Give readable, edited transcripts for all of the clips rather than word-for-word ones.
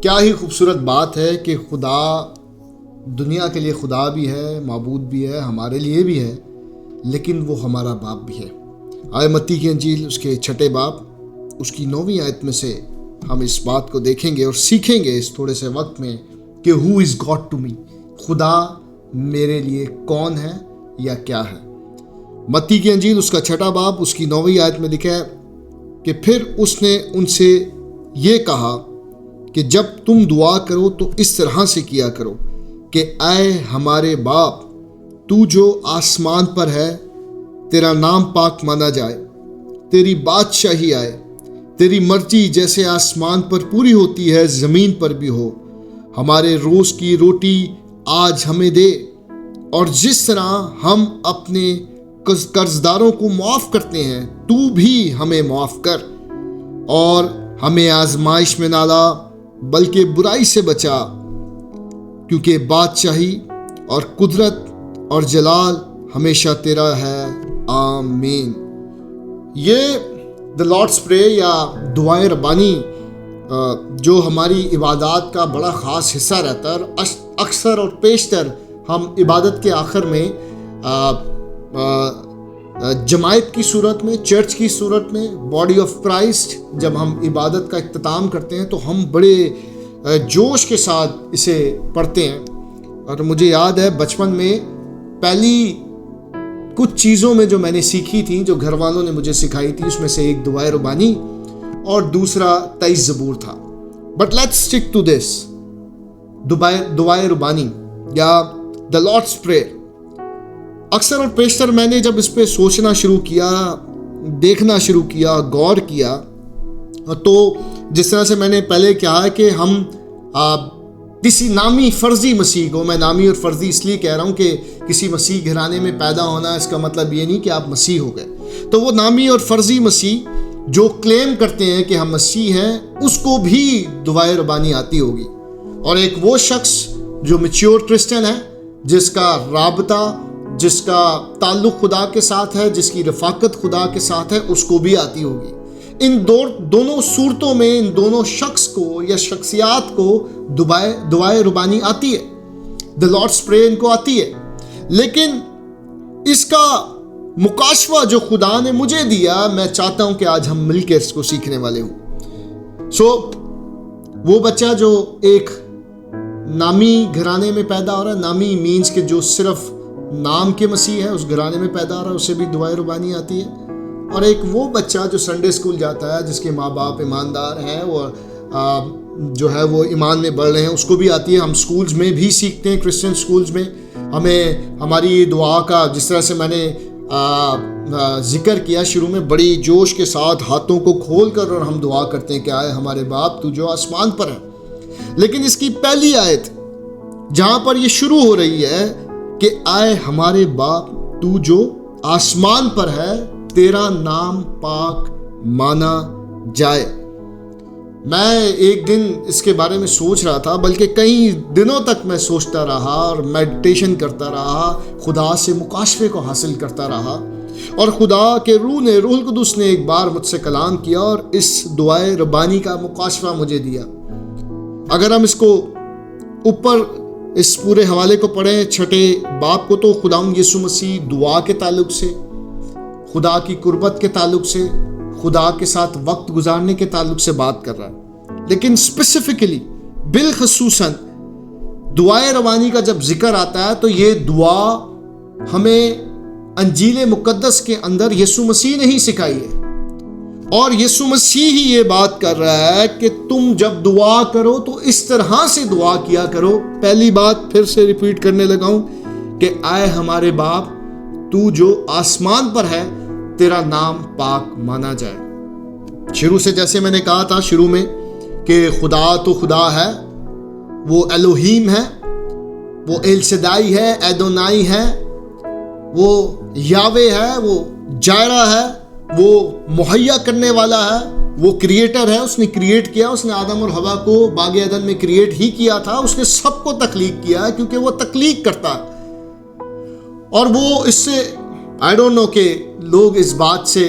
کیا ہی خوبصورت بات ہے کہ خدا دنیا کے لیے خدا بھی ہے، معبود بھی ہے، ہمارے لیے بھی ہے، لیکن وہ ہمارا باپ بھی ہے۔ آئے متی کی انجیل اس کے 6 باب اس کی 9ویں آیت میں سے ہم اس بات کو دیکھیں گے اور سیکھیں گے اس تھوڑے سے وقت میں کہ ہو از گاڈ ٹو می، خدا میرے لیے کون ہے یا کیا ہے۔ متی کی انجیل اس کا 6 باب اس کی 9ویں آیت میں لکھا ہے کہ پھر اس نے ان سے یہ کہا کہ جب تم دعا کرو تو اس طرح سے کیا کرو کہ اے ہمارے باپ تو جو آسمان پر ہے، تیرا نام پاک مانا جائے، تیری بادشاہی آئے، تیری مرضی جیسے آسمان پر پوری ہوتی ہے زمین پر بھی ہو۔ ہمارے روز کی روٹی آج ہمیں دے، اور جس طرح ہم اپنے قرضداروں کو معاف کرتے ہیں تو بھی ہمیں معاف کر، اور ہمیں آزمائش میں نہ لا بلکہ برائی سے بچا، کیونکہ بادشاہی اور قدرت اور جلال ہمیشہ تیرا ہے، آمین۔ یہ دی لارڈس پرے یا دعائے ربانی جو ہماری عبادات کا بڑا خاص حصہ رہتا ہے، اور اکثر اور بیشتر ہم عبادت کے آخر میں جماعت کی صورت میں، چرچ کی صورت میں، باڈی آف کرائسٹ جب ہم عبادت کا اختتام کرتے ہیں تو ہم بڑے جوش کے ساتھ اسے پڑھتے ہیں۔ اور مجھے یاد ہے بچپن میں پہلی کچھ چیزوں میں جو میں نے سیکھی تھی، جو گھر والوں نے مجھے سکھائی تھی، اس میں سے ایک دعائے ربانی اور دوسرا 23 زبور تھا۔ But let's stick to this, دعائے ربانی یا دی لارڈس پریئر۔ اکثر اور بیشتر میں نے جب اس پہ سوچنا شروع کیا، دیکھنا شروع کیا، غور کیا، تو جس طرح سے میں نے پہلے کہا کہ ہم کسی نامی فرضی مسیح کو، میں نامی اور فرضی اس لیے کہہ رہا ہوں کہ کسی مسیح گھرانے میں پیدا ہونا اس کا مطلب یہ نہیں کہ آپ مسیح ہو گئے، تو وہ نامی اور فرضی مسیح جو کلیم کرتے ہیں کہ ہم مسیح ہیں، اس کو بھی دعائے ربانی آتی ہوگی۔ اور ایک وہ شخص جو میچیور کرسچن ہے، جس کا رابطہ، جس کا تعلق خدا کے ساتھ ہے، جس کی رفاقت خدا کے ساتھ ہے، اس کو بھی آتی ہوگی۔ ان دونوں صورتوں میں ان دونوں شخص کو یا شخصیات کو دعائے ربانی آتی ہے، دی لارڈس پرے ان کو آتی ہے، لیکن اس کا مکاشفہ جو خدا نے مجھے دیا، میں چاہتا ہوں کہ آج ہم مل کے اس کو سیکھنے والے ہوں۔ وہ بچہ جو ایک نامی گھرانے میں پیدا ہو رہا ہے، نامی مینز کہ جو صرف نام کے مسیح ہے، اس گھرانے میں پیدا ہو رہا ہے، اسے بھی دعائے ربانی آتی ہے۔ اور ایک وہ بچہ جو سنڈے اسکول جاتا ہے، جس کے ماں باپ ایماندار ہیں، وہ جو ہے وہ ایمان میں بڑھ رہے ہیں، اس کو بھی آتی ہے۔ ہم سکولز میں بھی سیکھتے ہیں، کرسچن سکولز میں ہمیں ہماری دعا کا، جس طرح سے میں نے ذکر کیا شروع میں، بڑی جوش کے ساتھ ہاتھوں کو کھول کر اور ہم دعا کرتے ہیں کہ آئے ہمارے باپ تو جو آسمان پر ہے۔ لیکن اس کی پہلی آیت جہاں پر یہ شروع ہو رہی ہے کہ آئے ہمارے باپ تو جو آسمان پر ہے، تیرا نام پاک مانا جائے۔ میں ایک دن اس کے بارے میں سوچ رہا تھا، بلکہ کئی دنوں تک میں سوچتا رہا اور میڈیٹیشن کرتا رہا، خدا سے مکاشفے کو حاصل کرتا رہا، اور خدا کے روح القدس نے ایک بار مجھ سے کلام کیا اور اس دعائے ربانی کا مکاشفہ مجھے دیا۔ اگر ہم اس کو اوپر اس پورے حوالے کو پڑھیں 6 باب کو، تو خداوند یسوع مسیح دعا کے تعلق سے، خدا کی قربت کے تعلق سے، خدا کے ساتھ وقت گزارنے کے تعلق سے بات کر رہا ہے، لیکن اسپیسیفکلی بالخصوصاً دعائے ربانی کا جب ذکر آتا ہے تو یہ دعا ہمیں انجیل مقدس کے اندر یسوع مسیح نے ہی سکھائی ہے، اور یسوع مسیح ہی یہ بات کر رہا ہے کہ تم جب دعا کرو تو اس طرح سے دعا کیا کرو۔ پہلی بات پھر سے ریپیٹ کرنے لگا ہوں کہ اے ہمارے باپ تو جو آسمان پر ہے، تیرا نام پاک مانا جائے۔ شروع سے جیسے میں نے کہا تھا شروع میں کہ خدا تو خدا ہے، وہ الوہیم ہے، وہ ایل شدائی ہے، ایدونائی ہے، وہ یاوے ہے، وہ جائرہ ہے، وہ مہیا کرنے والا ہے، وہ کریٹر ہے، اس نے کریٹ کیا، اس نے آدم اور حوا کو باغ عدن میں کریٹ ہی کیا تھا، اس نے سب کو تخلیق کیا ہے کیونکہ وہ تخلیق کرتا ہے۔ اور وہ اس سے آئی ڈونٹ نو کہ لوگ اس بات سے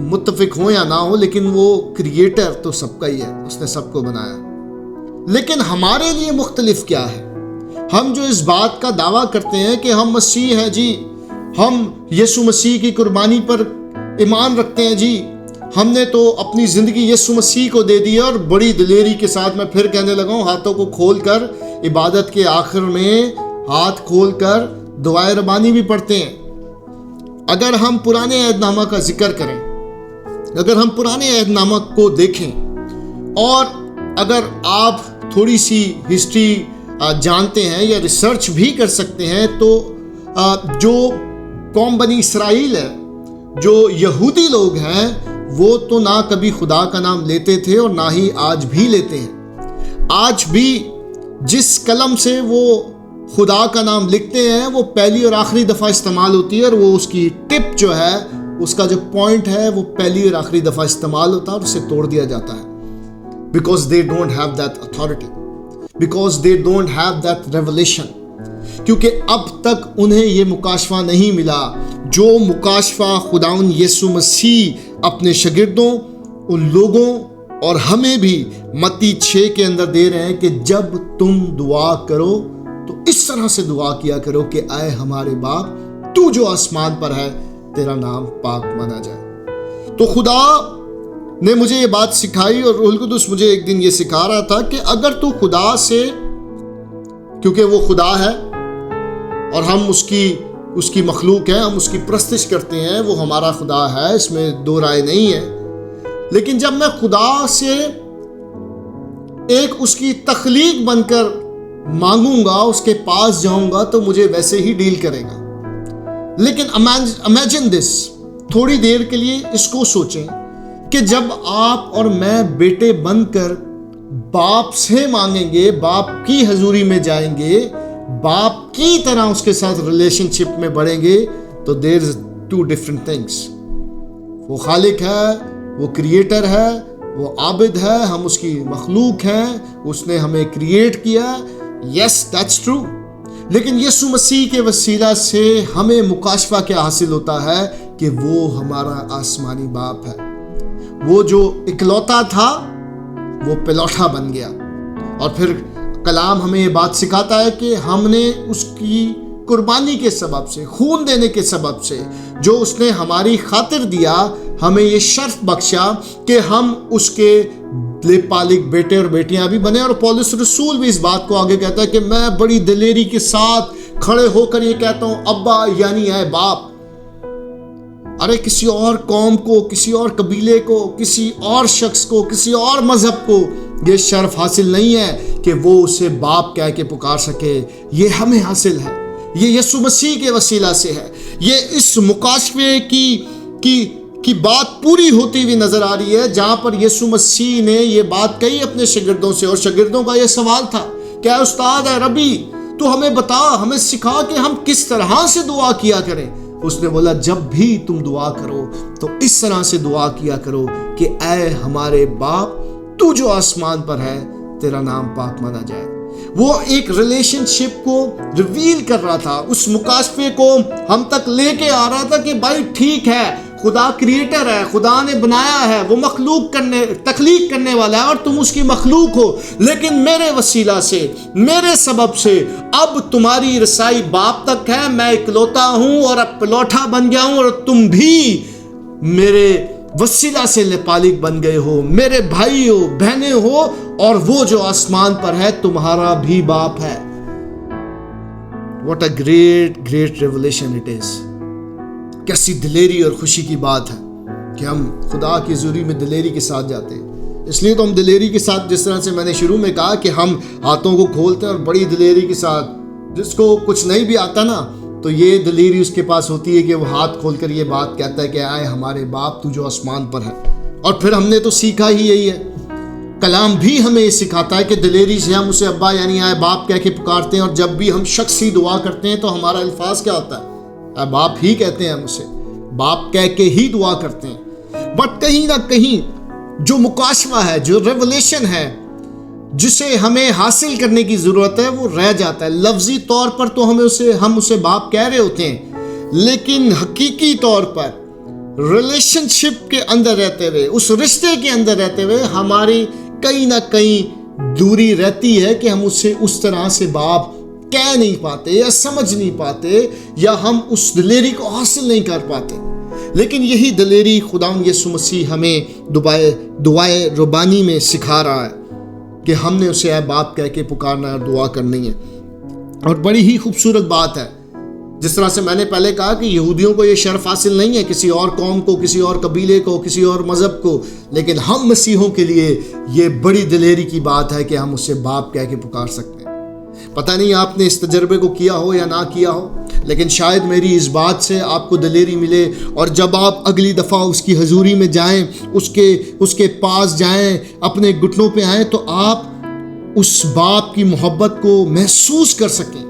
متفق ہوں یا نہ ہوں، لیکن وہ کریٹر تو سب کا ہی ہے، اس نے سب کو بنایا۔ لیکن ہمارے لیے مختلف کیا ہے؟ ہم جو اس بات کا دعویٰ کرتے ہیں کہ ہم مسیح ہیں جی، ہم یسوع مسیح کی قربانی پر ایمان رکھتے ہیں جی، ہم نے تو اپنی زندگی یسوع مسیح کو دے دی، اور بڑی دلیری کے ساتھ میں پھر کہنے لگا ہوں، ہاتھوں کو کھول کر عبادت کے آخر میں ہاتھ کھول کر دعائے ربانی بھی پڑھتے ہیں۔ اگر ہم پرانے عہد نامہ کا ذکر کریں، اگر ہم پرانے عہد نامہ کو دیکھیں، اور اگر آپ تھوڑی سی ہسٹری جانتے ہیں یا ریسرچ بھی کر سکتے ہیں، تو جو قوم بنی اسرائیل ہے، جو یہودی لوگ ہیں، وہ تو نہ کبھی خدا کا نام لیتے تھے اور نہ ہی آج بھی لیتے ہیں۔ آج بھی جس قلم سے وہ خدا کا نام لکھتے ہیں، وہ پہلی اور آخری دفعہ استعمال ہوتی ہے، اور وہ اس کی ٹپ جو ہے، اس کا جو پوائنٹ ہے، وہ پہلی اور آخری دفعہ استعمال ہوتا ہے اور اسے توڑ دیا جاتا ہے۔ Because they don't have that authority, because they don't have that revelation. کیونکہ اب تک انہیں یہ مکاشفہ نہیں ملا جو مکاشفہ خداوند یسوع مسیح اپنے شاگردوں، ان لوگوں اور ہمیں بھی متی 6 کے اندر دے رہے ہیں کہ جب تم دعا کرو تو اس طرح سے دعا کیا کرو کہ اے ہمارے باپ، تو جو آسمان پر ہے، تیرا نام پاک مانا جائے۔ تو خدا نے مجھے یہ بات سکھائی، اور روح القدس مجھے ایک دن یہ سکھا رہا تھا کہ اگر تو خدا سے، کیونکہ وہ خدا ہے اور ہم اس کی مخلوق ہے، ہم اس کی پرستش کرتے ہیں، وہ ہمارا خدا ہے، اس میں دو رائے نہیں ہے، لیکن جب میں خدا سے ایک اس کی تخلیق بن کر مانگوں گا، اس کے پاس جاؤں گا، تو مجھے ویسے ہی ڈیل کرے گا۔ لیکن امیجن دس، تھوڑی دیر کے لیے اس کو سوچیں کہ جب آپ اور میں بیٹے بن کر باپ سے مانگیں گے، باپ کی حضوری میں جائیں گے، باپ کی طرح اس کے ساتھ ریلیشن شپ میں بڑھیں گے، تو دیر از 2 different things۔ وہ خالق ہے، وہ کریٹر ہے، وہ عابد ہے، ہم اس کی مخلوق ہیں، اس نے ہمیں کریٹ کیا، یس دیٹس ٹرو۔ لیکن یسوع مسیح کے وسیلہ سے ہمیں مکاشفہ کیا حاصل ہوتا ہے کہ وہ ہمارا آسمانی باپ ہے۔ وہ جو اکلوتا تھا، وہ پلوٹا بن گیا، اور پھر کلام ہمیں یہ بات سکھاتا ہے کہ ہم نے اس کی قربانی کے سبب سے، خون دینے کے سبب سے، جو اس نے ہماری خاطر دیا، ہمیں یہ شرف بخشا کہ ہم اس کے پالک بیٹے اور بیٹیاں بھی بنے۔ اور پولس رسول بھی اس بات کو آگے کہتا ہے کہ میں بڑی دلیری کے ساتھ کھڑے ہو کر یہ کہتا ہوں، ابا یعنی اے باپ۔ ارے کسی اور قوم کو، کسی اور قبیلے کو، کسی اور شخص کو، کسی اور مذہب کو یہ شرف حاصل نہیں ہے کہ وہ اسے باپ کہہ کے پکار سکے، یہ ہمیں حاصل ہے، یہ یسوع مسیح کے وسیلہ سے ہے۔ یہ اس مکاشفے کی بات پوری ہوتی ہوئی نظر آ رہی ہے، جہاں پر یسوع مسیح نے یہ بات کہی اپنے شاگردوں سے، اور شاگردوں کا یہ سوال تھا کہ اے استاد، اے ربی، تو ہمیں بتا، ہمیں سکھا کہ ہم کس طرح سے دعا کیا کریں۔ اس نے بولا جب بھی تم دعا کرو تو اس طرح سے دعا کیا کرو کہ اے ہمارے باپ، تو جو آسمان پر ہے، تیرا نام پاک مانا جائے۔ وہ ایک ریلیشن شپ کو ریویل کر رہا تھا، اس مکاشفے کو ہم تک لے کے آ رہا تھا کہ بھائی ٹھیک ہے، خدا کریٹر ہے، خدا نے بنایا ہے، وہ تخلیق کرنے والا ہے، اور تم اس کی مخلوق ہو، لیکن میرے وسیلہ سے، میرے سبب سے اب تمہاری رسائی باپ تک ہے۔ میں اکلوتا ہوں اور اب پلوٹا بن گیا ہوں، اور تم بھی میرے وسیلہ سے لپالک بن گئے ہو، میرے بھائی ہو، بہنیں ہو، اور وہ جو آسمان پر ہے تمہارا بھی باپ ہے۔ What a great revelation it is۔ کیسی دلیری اور خوشی کی بات ہے کہ ہم خدا کی حضوری میں دلیری کے ساتھ جاتے ہیں۔ اس لیے تو ہم دلیری کے ساتھ، جس طرح سے میں نے شروع میں کہا کہ ہم ہاتھوں کو کھولتے ہیں اور بڑی دلیری کے ساتھ، جس کو کچھ نہیں بھی آتا نا، تو یہ دلیری اس کے پاس ہوتی ہے کہ وہ ہاتھ کھول کر یہ بات کہتا ہے کہ آئے ہمارے باپ، تو جو آسمان پر ہے۔ اور پھر ہم نے تو سیکھا ہی یہی ہے، کلام بھی ہمیں یہ سکھاتا ہے کہ دلیری سے ہم اسے ابا یعنی آئے باپ کہہ کے پکارتے ہیں، اور جب بھی ہم شخصی دعا کرتے ہیں تو ہمارا الفاظ کیا ہوتا ہے؟ اے باپ ہی کہتے ہیں، ہم اسے باپ کہہ کے ہی دعا کرتے ہیں۔ بٹ کہیں نہ کہیں جو مکاشفہ ہے، جو ریولیشن ہے، جسے ہمیں حاصل کرنے کی ضرورت ہے، وہ رہ جاتا ہے۔ لفظی طور پر تو ہم اسے باپ کہہ رہے ہوتے ہیں، لیکن حقیقی طور پر ریلیشن شپ کے اندر رہتے ہوئے، اس رشتے کے اندر رہتے ہوئے، ہماری کہیں نہ کہیں دوری رہتی ہے کہ ہم اسے اس طرح سے باپ کہہ نہیں پاتے یا سمجھ نہیں پاتے یا ہم اس دلیری کو حاصل نہیں کر پاتے. لیکن یہی دلیری خداوند یسوع مسیح ہمیں دعائے ربانی میں سکھا رہا ہے کہ ہم نے اسے اے باپ کہہ کے پکارنا ہے اور دعا کرنی ہے. اور بڑی ہی خوبصورت بات ہے، جس طرح سے میں نے پہلے کہا کہ یہودیوں کو یہ شرف حاصل نہیں ہے، کسی اور قوم کو، کسی اور قبیلے کو، کسی اور مذہب کو، لیکن ہم مسیحوں کے لیے یہ بڑی دلیری کی بات ہے کہ ہم اسے باپ کہہ کے پکار سکتے ہیں. پتہ نہیں آپ نے اس تجربے کو کیا ہو یا نہ کیا ہو، لیکن شاید میری اس بات سے آپ کو دلیری ملے، اور جب آپ اگلی دفعہ اس کی حضوری میں جائیں، اس کے پاس جائیں، اپنے گھٹنوں پہ آئیں، تو آپ اس باپ کی محبت کو محسوس کر سکیں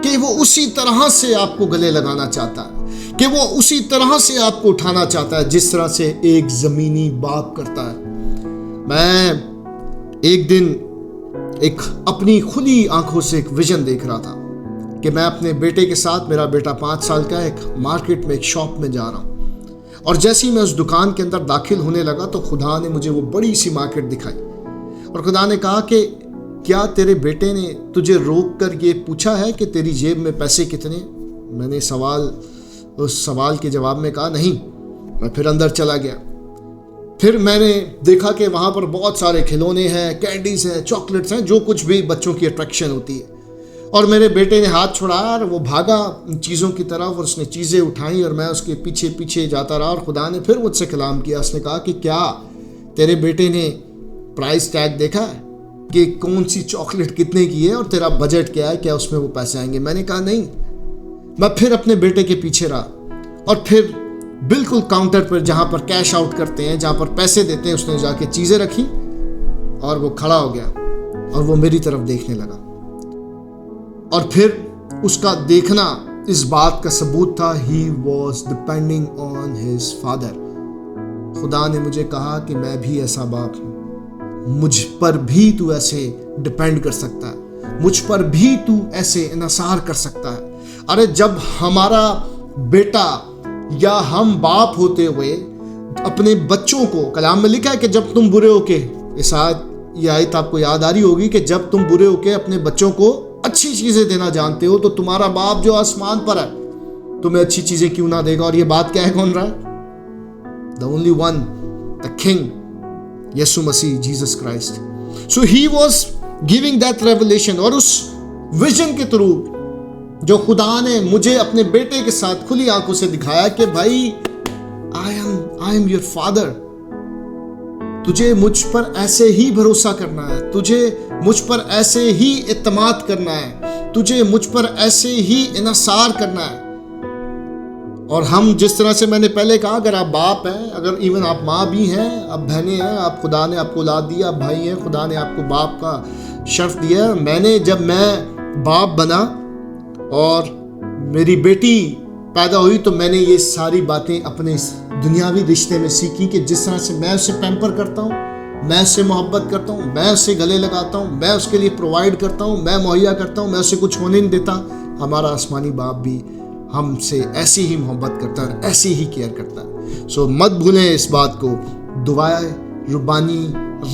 کہ وہ اسی طرح سے آپ کو گلے لگانا چاہتا ہے، کہ وہ اسی طرح سے آپ کو اٹھانا چاہتا ہے جس طرح سے ایک زمینی باپ کرتا ہے. میں ایک دن اپنی کھلی آنکھوں سے ایک ویژن دیکھ رہا تھا کہ میں اپنے بیٹے کے ساتھ، میرا بیٹا 5 سال کا ہے، ایک مارکیٹ میں ایک شاپ میں جا رہا ہوں، اور جیسے ہی میں اس دکان کے اندر داخل ہونے لگا تو خدا نے مجھے وہ بڑی سی مارکیٹ دکھائی، اور خدا نے کہا کہ کیا تیرے بیٹے نے تجھے روک کر یہ پوچھا ہے کہ تیری جیب میں پیسے کتنے؟ میں نے اس سوال کے جواب میں کہا نہیں. میں پھر اندر چلا گیا. پھر میں نے دیکھا کہ وہاں پر بہت سارے کھلونے ہیں، کینڈیز ہیں، چاکلیٹس ہیں، جو کچھ بھی بچوں کی اٹریکشن ہوتی ہے. اور میرے بیٹے نے ہاتھ چھڑایا اور وہ بھاگا ان چیزوں کی طرف، اور اس نے چیزیں اٹھائیں اور میں اس کے پیچھے پیچھے جاتا رہا. اور خدا نے پھر مجھ سے کلام کیا. اس نے کہا کہ کیا تیرے بیٹے نے پرائز ٹیگ دیکھا ہے کہ کون سی چاکلیٹ کتنے کی ہے اور تیرا بجٹ کیا ہے، کیا اس میں وہ پیسے آئیں گے؟ میں نے کہا نہیں. میں پھر اپنے بیٹے کے پیچھے رہا، اور پھر بالکل کاؤنٹر پر جہاں پر کیش آؤٹ کرتے ہیں، جہاں پر پیسے دیتے ہیں، اس نے جا کے چیزیں رکھی اور وہ کھڑا ہو گیا اور وہ میری طرف دیکھنے لگا. اور پھر اس کا دیکھنا اس بات کا ثبوت تھا he was depending on his father. خدا نے مجھے کہا کہ میں بھی ایسا باپ ہوں، مجھ پر بھی تو ایسے ڈپینڈ کر سکتا ہے، مجھ پر بھی تو ایسے انحصار کر سکتا ہے. ارے جب ہمارا بیٹا یا ہم باپ ہوتے ہوئے اپنے بچوں کو، کلام میں لکھا ہے کہ جب تم برے ہو کے، یہ آیت آپ کو یاد آ رہی ہوگی کہ جب تم برے ہو کے اپنے بچوں کو اچھی چیزیں دینا جانتے ہو تو تمہارا باپ جو آسمان پر ہے تمہیں اچھی چیزیں کیوں نہ دے گا. اور یہ بات کیا ہے، کون رہا ہے؟ the only one, the king, یسوع مسیح، Jesus Christ. So he was giving that revelation. اور اس ویژن کے تھرو جو خدا نے مجھے اپنے بیٹے کے ساتھ کھلی آنکھوں سے دکھایا کہ بھائی I am your father. تجھے مجھ پر ایسے ہی بھروسہ کرنا ہے، تجھے مجھ پر ایسے ہی اعتماد کرنا ہے، تجھے مجھ پر ایسے ہی انحصار کرنا ہے. اور ہم جس طرح سے میں نے پہلے کہا، اگر آپ باپ ہیں، اگر ایون آپ ماں بھی ہیں، آپ بہنیں ہیں، آپ خدا نے آپ کو اولاد دی، آپ بھائی ہیں، خدا نے آپ کو باپ کا شرف دیا. جب میں باپ بنا اور میری بیٹی پیدا ہوئی تو میں نے یہ ساری باتیں اپنے دنیاوی رشتے میں سیکھی کہ جس طرح سے میں اسے پیمپر کرتا ہوں، میں اس سے محبت کرتا ہوں، میں اسے گلے لگاتا ہوں، میں اس کے لیے پرووائڈ کرتا ہوں، میں مہیا کرتا ہوں، میں اسے کچھ ہونے نہیں دیتا. ہمارا آسمانی باپ بھی ہم سے ایسی ہی محبت کرتا ہے، ایسی ہی کیئر کرتا ہے. سو مت بھولیں اس بات کو. دعائے ربانی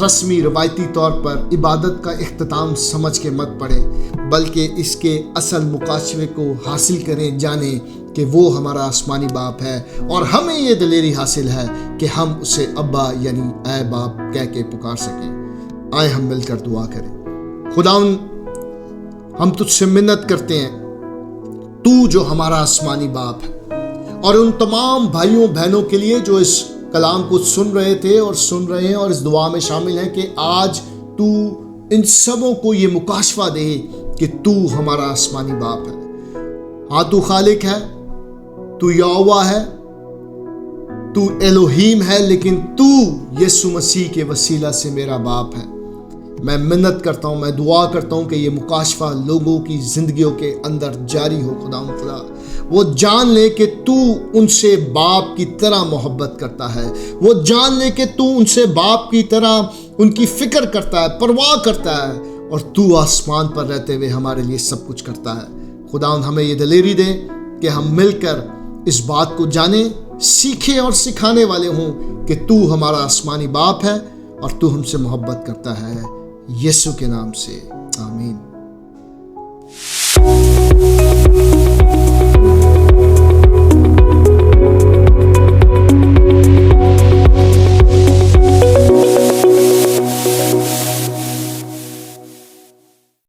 رسمی روایتی طور پر عبادت کا اختتام سمجھ کے مت پڑھیں، بلکہ اس کے اصل مکاشفے کو حاصل کریں، جانیں کہ وہ ہمارا آسمانی باپ ہے، اور ہمیں یہ دلیری حاصل ہے کہ ہم اسے ابا یعنی اے باپ کہہ کے پکار سکیں. آئے ہم مل کر دعا کریں. خداوند، ہم تجھ سے منت کرتے ہیں، تو جو ہمارا آسمانی باپ ہے، اور ان تمام بھائیوں بہنوں کے لیے جو اس کلام کو سن رہے تھے اور سن رہے ہیں اور اس دعا میں شامل ہیں، کہ آج تو ان سبوں کو یہ مکاشفہ دے کہ تو ہمارا آسمانی باپ ہے. ہاں تو خالق ہے، تو یہوہ ہے، تو الوہیم ہے، لیکن تو یسوع مسیح کے وسیلہ سے میرا باپ ہے. میں منت کرتا ہوں، میں دعا کرتا ہوں کہ یہ مکاشفہ لوگوں کی زندگیوں کے اندر جاری ہو. خدا وہ جان لے کہ تو ان سے باپ کی طرح محبت کرتا ہے، وہ جان لے کہ تو ان سے باپ کی طرح ان کی فکر کرتا ہے، پرواہ کرتا ہے، اور تو آسمان پر رہتے ہوئے ہمارے لیے سب کچھ کرتا ہے. خداوند ہمیں یہ دلیری دے کہ ہم مل کر اس بات کو جانیں، سیکھیں اور سکھانے والے ہوں کہ تو ہمارا آسمانی باپ ہے اور تو ہم سے محبت کرتا ہے. یسوع کے نام سے آمین۔